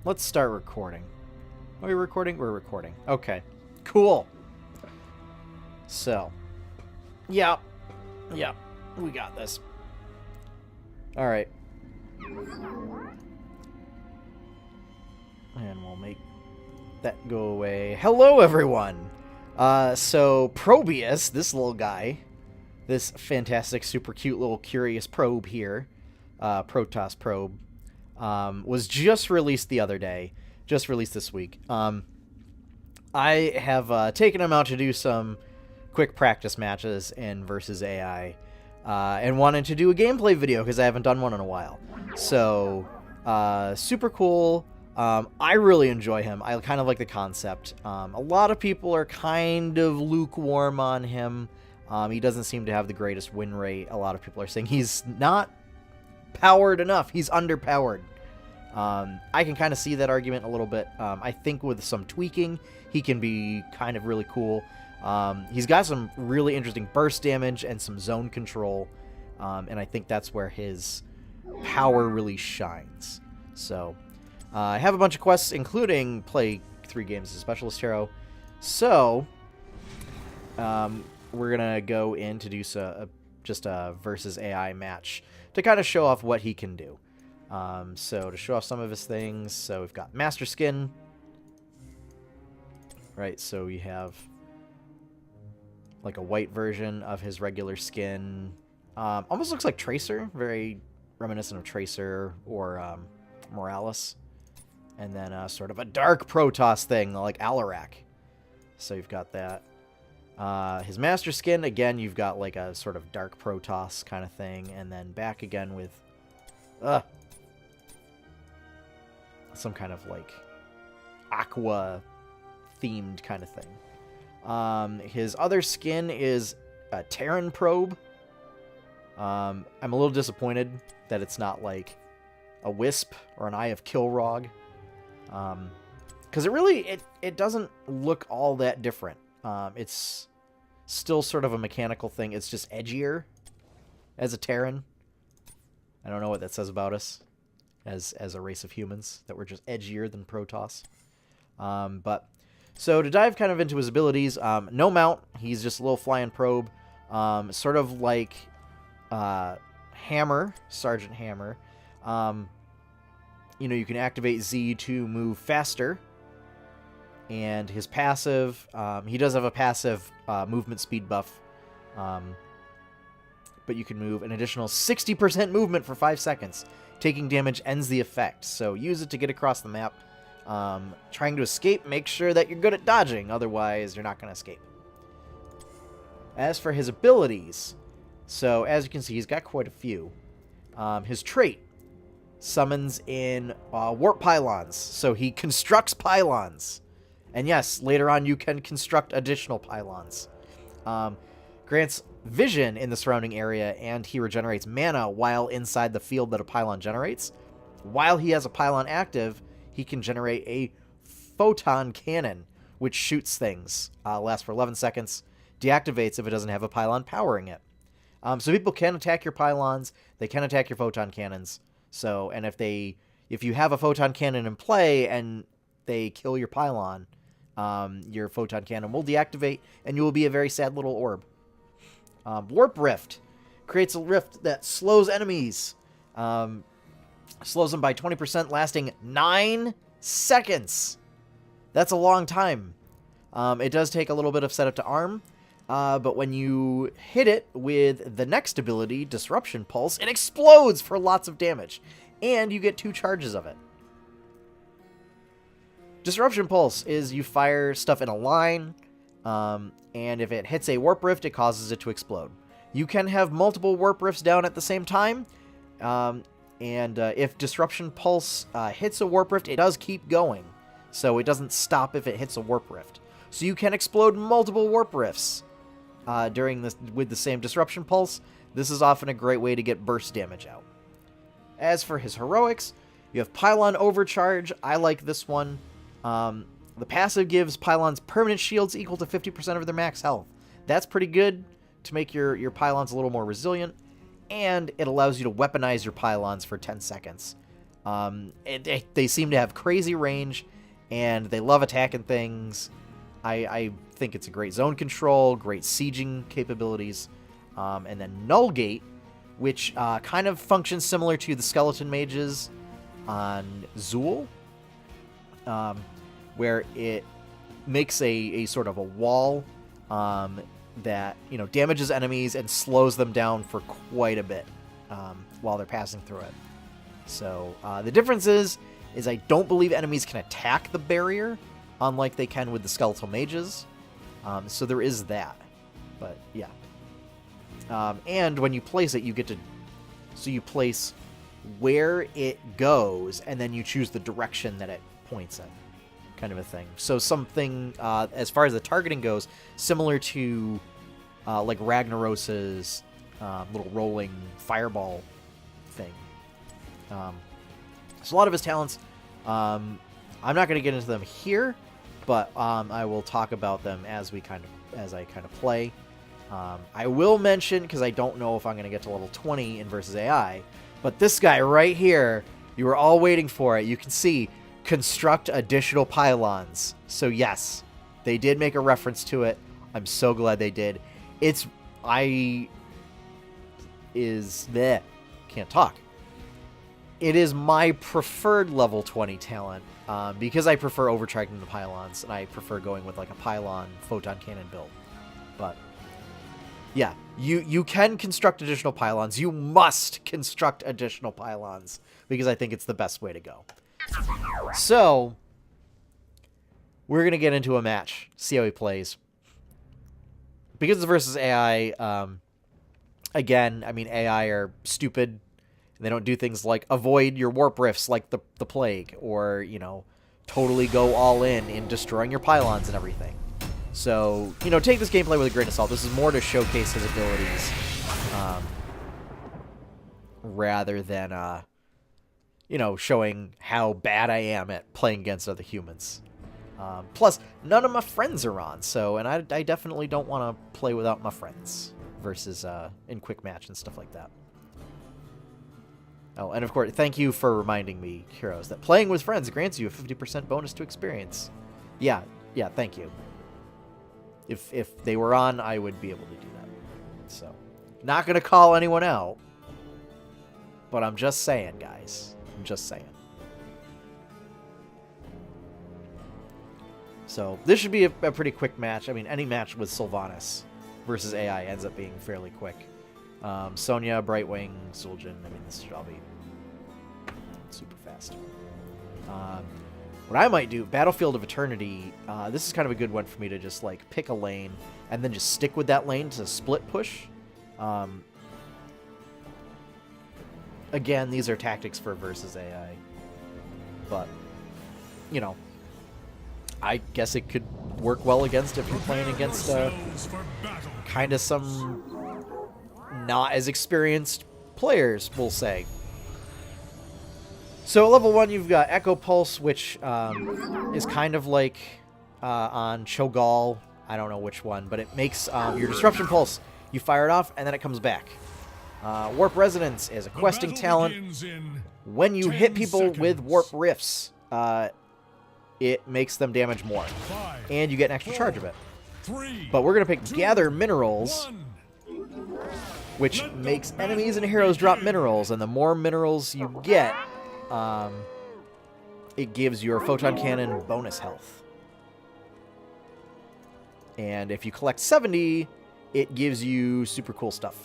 let's start recording. Are we recording? We're recording. Okay. Cool. So, yeah, we got this. All right. And we'll make that go away. Hello, everyone. So Probius, this little guy, this fantastic, super cute little curious probe here, Protoss probe, was just released the other day. Just released this week. I have taken him out to do some quick practice matches in versus AI, and wanted to do a gameplay video because I haven't done one in a while. So, super cool. I really enjoy him. I kind of like the concept. A lot of people are kind of lukewarm on him. He doesn't seem to have the greatest win rate. A lot of people are saying he's not powered enough. He's underpowered. I can kind of see that argument a little bit. I think with some tweaking, he can be kind of really cool. He's got some really interesting burst damage and some zone control, and I think that's where his power really shines. So, I have a bunch of quests, including play 3 games as a Specialist Hero. So, we're going to go in to do just a versus AI match to kind of show off what he can do. So to show off some of his things, so we've got Master Skin, right? So we have like a white version of his regular skin. Almost looks like Tracer, very reminiscent of Tracer or Morales. And then sort of a dark Protoss thing like Alarak. So you've got that. His Master Skin, again, you've got like a sort of dark Protoss kind of thing, and then back again with some kind of like aqua themed kind of thing. His other skin is a Terran probe. I'm a little disappointed that it's not like a Wisp or an Eye of Kilrog. Because it doesn't look all that different. It's still sort of a mechanical thing. It's just edgier as a Terran. I don't know what that says about us as a race of humans, that we're just edgier than Protoss. But so to dive kind of into his abilities, no mount. He's just a little flying probe, sort of like Hammer, Sergeant Hammer. You can activate Z to move faster. And his passive, he does have a passive movement speed buff. But you can move an additional 60% movement for 5 seconds. Taking damage ends the effect, so use it to get across the map. Trying to escape, make sure that you're good at dodging, otherwise you're not going to escape. As for his abilities, so as you can see, he's got quite a few. His trait summons in warp pylons, so he constructs pylons. And yes, later on you can construct additional pylons. Grants vision in the surrounding area, and he regenerates mana while inside the field that a pylon generates. While he has a pylon active, he can generate a photon cannon, which shoots things. Lasts for 11 seconds. Deactivates if it doesn't have a pylon powering it. So people can attack your pylons. They can attack your photon cannons. So, and if you have a photon cannon in play and they kill your pylon, your photon cannon will deactivate, and you will be a very sad little orb. Warp Rift creates a rift that slows enemies. Slows them by 20%, lasting 9 seconds. That's a long time. It does take a little bit of setup to arm, but when you hit it with the next ability, Disruption Pulse, it explodes for lots of damage, and you get 2 charges of it. Disruption Pulse is you fire stuff in a line, and if it hits a Warp Rift, it causes it to explode. You can have multiple Warp Rifts down at the same time, and if Disruption Pulse hits a Warp Rift, it does keep going, so it doesn't stop if it hits a Warp Rift. So you can explode multiple Warp Rifts with the same Disruption Pulse. This is often a great way to get burst damage out. As for his heroics, you have Pylon Overcharge. I like this one. The passive gives pylons permanent shields equal to 50% of their max health. That's pretty good to make your pylons a little more resilient, and it allows you to weaponize your pylons for 10 seconds. They seem to have crazy range, and they love attacking things. I think it's a great zone control, great sieging capabilities. And then Null Gate, which kind of functions similar to the Skeleton Mages on Zool, where it makes a sort of a wall that, you know, damages enemies and slows them down for quite a bit while they're passing through it. So the difference is I don't believe enemies can attack the barrier, unlike they can with the Skeletal Mages. So there is that. But yeah. And when you place it, you get to... So you place where it goes, and then you choose the direction that it points in. Kind of a thing. So something, as far as the targeting goes, similar to like Ragnaros's little rolling fireball thing. So a lot of his talents, I'm not going to get into them here, but I will talk about them as I kind of play. I will mention, because I don't know if I'm going to get to level 20 in versus AI, but this guy right here, you were all waiting for it. You can see, construct additional pylons. So yes, they did make a reference to it. I'm so glad they did. Can't talk. It is my preferred level 20 talent, because I prefer overcharging the pylons, and I prefer going with like a pylon photon cannon build. But yeah, you can construct additional pylons. You must construct additional pylons, because I think it's the best way to go. So we're going to get into a match, see how he plays. Because it's versus AI, again, I mean, AI are stupid, and they don't do things like avoid your warp rifts like the plague, or, you know, totally go all in destroying your pylons and everything. So, you know, take this gameplay with a grain of salt. This is more to showcase his abilities, rather than, you know, showing how bad I am at playing against other humans. Plus, none of my friends are on, so, and I definitely don't want to play without my friends versus in quick match and stuff like that. Oh, and of course, thank you for reminding me, Heroes, that playing with friends grants you a 50% bonus to experience. Yeah, thank you. If they were on, I would be able to do that. So, not going to call anyone out, but I'm just saying, guys. I'm just saying. So, this should be a pretty quick match. I mean, any match with Sylvanas versus AI ends up being fairly quick. Sonya, Brightwing, Suljin, I mean, this should all be super fast. What I might do, Battlefield of Eternity, this is kind of a good one for me to just, like, pick a lane and then just stick with that lane to split push. Again, these are tactics for versus AI. But, you know, I guess it could work well against if you're playing against kind of some not as experienced players, we'll say. So at level 1, you've got Echo Pulse, which is kind of like on Cho'Gall. I don't know which one, but it makes your Disruption Pulse. You fire it off, and then it comes back. Warp Resonance is a questing talent. When you hit people with Warp Rifts, it makes them damage more. And you get an extra charge of it. But we're going to pick Gather Minerals, which makes enemies and heroes drop minerals. And the more minerals you get, it gives your Photon Cannon bonus health. And if you collect 70, it gives you super cool stuff.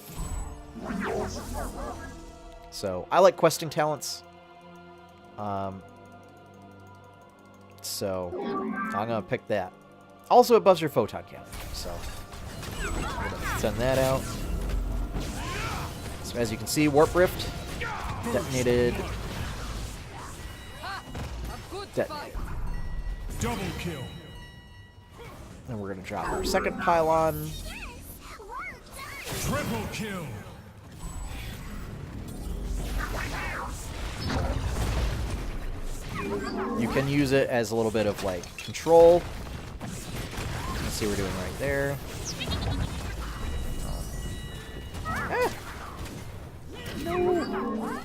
So, I like questing talents. So, I'm going to pick that. Also, it buffs your Photon Cannon. So, I'm going to send that out. So, as you can see, Warp Rift detonated. Double kill. Then we're going to drop our second pylon. Triple kill. You can use it as a little bit of, like, control. Let's see what we're doing right there. No.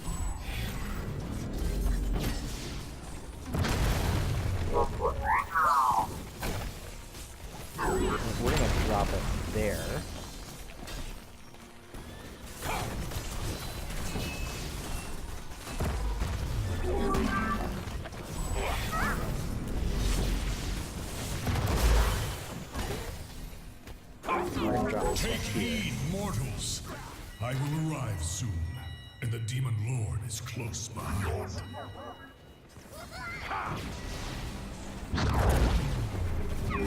this Take one here. heed, mortals. I will arrive soon, and the Demon Lord is close behind. We're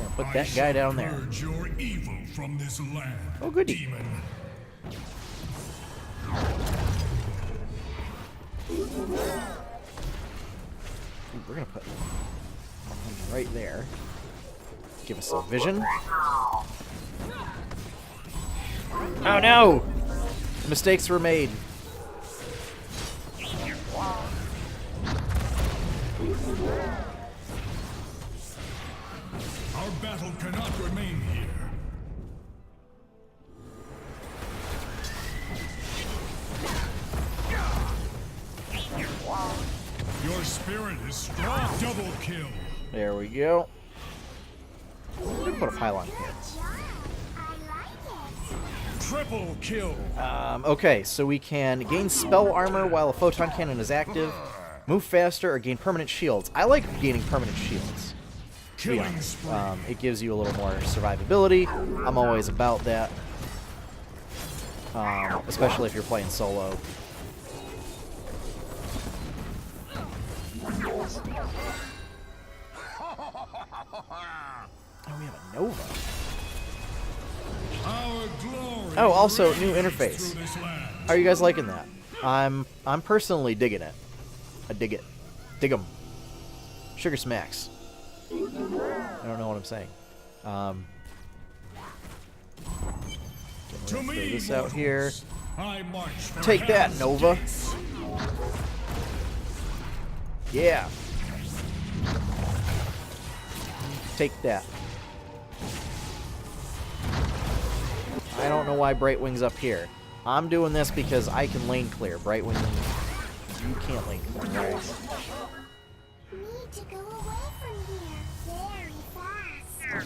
gonna put that guy down there. Purge your evil from this land. Oh, goody. Demon. We're gonna put one right there. Give us some vision. Oh no! Mistakes were made. Our battle cannot remain here. Your spirit is strong. Double kill. There we go. We're gonna put a pylon here. Triple kill. Okay, so we can gain spell armor while a photon cannon is active, move faster, or gain permanent shields. I like gaining permanent shields. To be Killing honest. spree. It gives you a little more survivability. I'm always about that. Especially if you're playing solo. Oh, we have a Nova. Our glory Oh, also, new radiates interface. through this land. How are you guys liking that? I'm personally digging it. I dig it. Dig 'em. Sugar smacks. I don't know what I'm saying. To Throw me, this out here. mortals, I march for Take that, Hell's Nova. gates. Yeah. Take that. I don't know why Brightwing's up here. I'm doing this because I can lane clear. Brightwing, you can't lane clear, right? Need to go away from here very fast.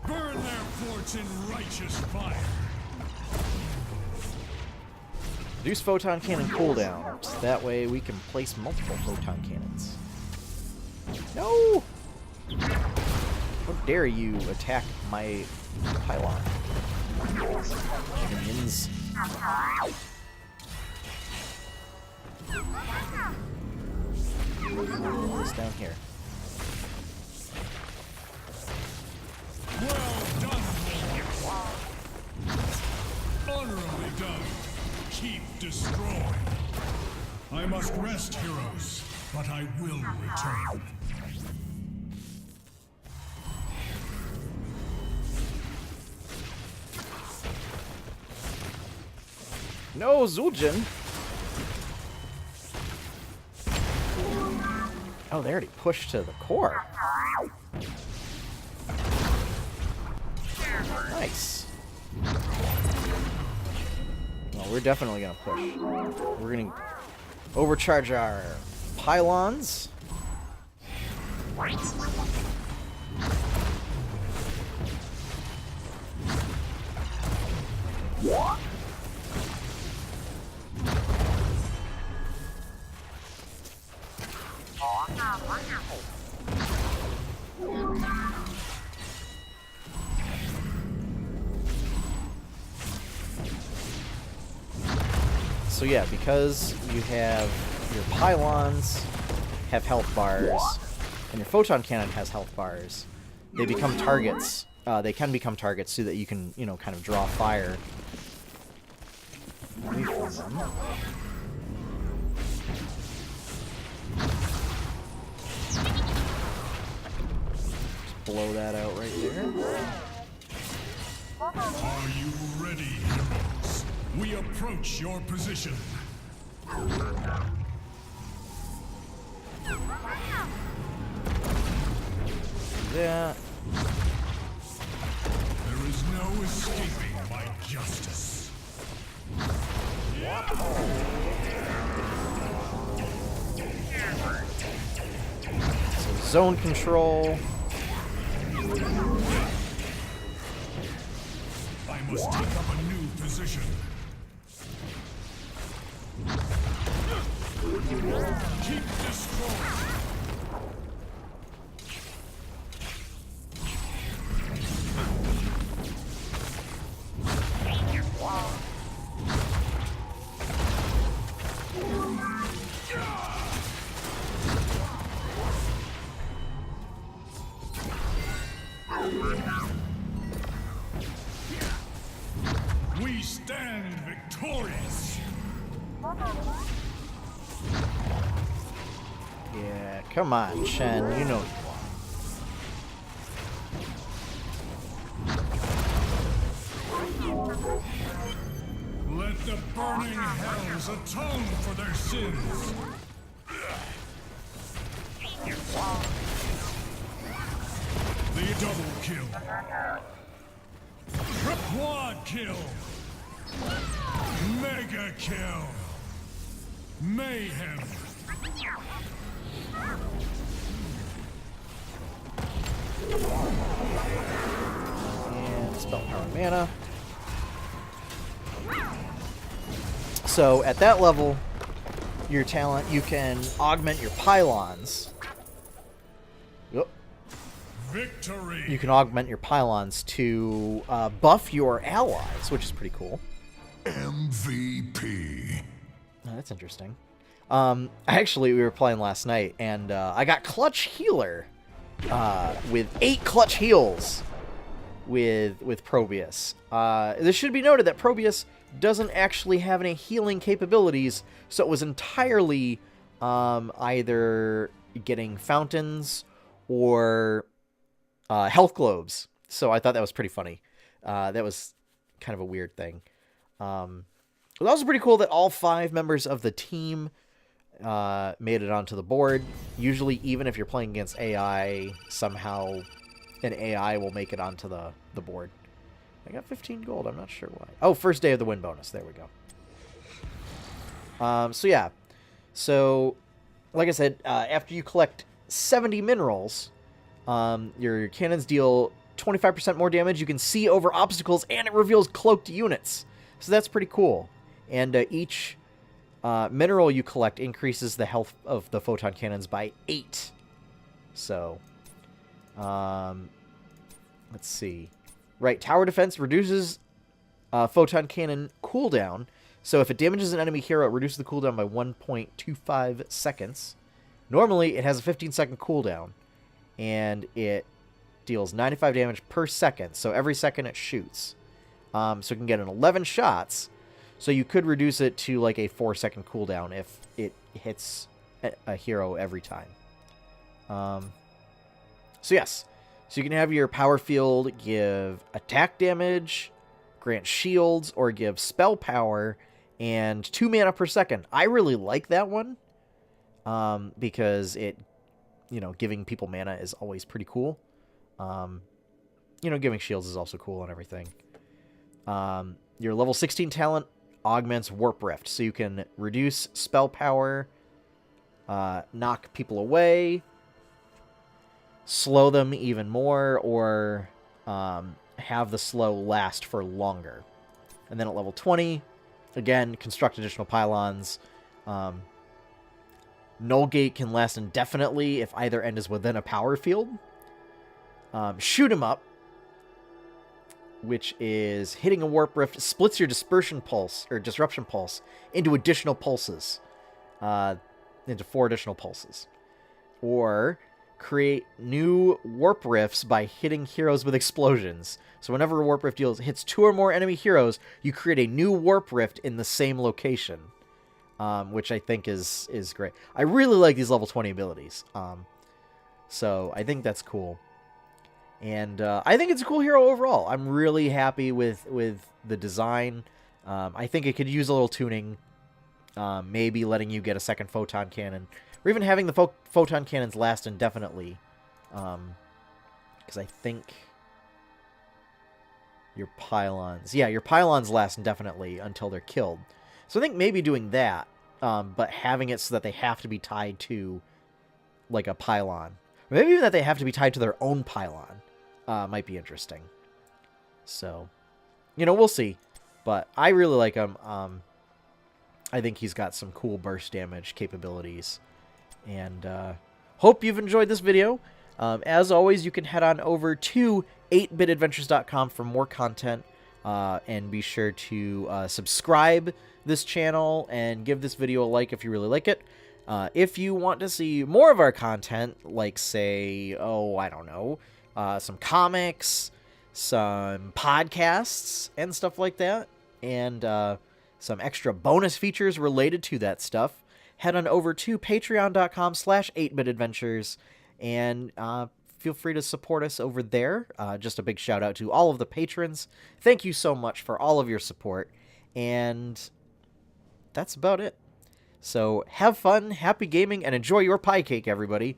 Burn their forts in righteous fire. Reduce photon cannon cooldown. So that way we can place multiple photon cannons. No! How dare you attack my pylon? Minions. This down here. Well done, Lord. Honorably done. Keep destroying. I must rest, heroes, but I will return. No, Zul'jin! Oh, they already pushed to the core. Nice. Well, we're definitely gonna push. We're gonna overcharge our pylons. So yeah, because you have your pylons have health bars, and your photon cannon has health bars, they become targets. They can become targets so that you can, you know, kind of draw fire away from them. Just blow that out right there. Are you ready, heroes? We approach your position. Yeah. There is no escaping my justice. So zone control. I must take up a new position. Keep destroying. Yeah, come on, Shen. You know you Let the burning hells atone for their sins. The double kill. Quad kill. Mega kill. Mayhem. And spell power mana. So at that level, your talent, you can augment your pylons. Yep. Victory. You can augment your pylons to buff your allies, which is pretty cool. MVP. Oh, that's interesting. Actually, we were playing last night, and I got Clutch Healer with 8 Clutch Heals with Probius. This should be noted that Probius doesn't actually have any healing capabilities, so it was entirely either getting fountains or health globes. So I thought that was pretty funny. That was kind of a weird thing. It was also pretty cool that all 5 members of the team made it onto the board. Usually, even if you're playing against AI, somehow an AI will make it onto the board. I got 15 gold. I'm not sure why. Oh, first day of the win bonus. There we go. So, yeah. So, like I said, after you collect 70 minerals, your cannons deal 25% more damage. You can see over obstacles, and it reveals cloaked units. So that's pretty cool. And each mineral you collect increases the health of the photon cannons by 8. So, let's see. Right, tower defense reduces photon cannon cooldown. So if it damages an enemy hero, it reduces the cooldown by 1.25 seconds. Normally, it has a 15-second cooldown, and it deals 95 damage per second. So every second it shoots. So it can get an 11 shots. So you could reduce it to like a 4-second cooldown if it hits a hero every time. So yes. So you can have your power field give attack damage, grant shields, or give spell power, and 2 mana per second. I really like that one because it, giving people mana is always pretty cool. Giving shields is also cool and everything. Your level 16 talent augments Warp Rift, so you can reduce spell power, knock people away, slow them even more, or have the slow last for longer. And then at level 20, again, construct additional pylons. Null Gate can last indefinitely if either end is within a power field. Shoot 'em up, which is hitting a Warp Rift, splits your dispersion pulse, or disruption pulse, into additional pulses. Into 4 additional pulses. Or create new Warp Rifts by hitting heroes with explosions. So whenever a Warp Rift hits 2 or more enemy heroes, you create a new Warp Rift in the same location. Which I think is great. I really like these level 20 abilities. So I think that's cool. And I think it's a cool hero overall. I'm really happy with the design. I think it could use a little tuning. Maybe letting you get a second photon cannon. Or even having the photon cannons last indefinitely. Because I think your pylons... Yeah, your pylons last indefinitely until they're killed. So I think maybe doing that, but having it so that they have to be tied to, like, a pylon. Or maybe even that they have to be tied to their own pylon. Might be interesting. So, we'll see. But I really like him. I think he's got some cool burst damage capabilities. And hope you've enjoyed this video. As always, you can head on over to 8bitadventures.com for more content. And be sure to subscribe this channel and give this video a like if you really like it. If you want to see more of our content, like, say, I don't know, some comics, some podcasts, and stuff like that, and some extra bonus features related to that stuff, head on over to patreon.com/8bitadventures and feel free to support us over there. Just a big shout out to all of the patrons. Thank you so much for all of your support. And that's about it. So have fun, happy gaming, and enjoy your pie cake, everybody.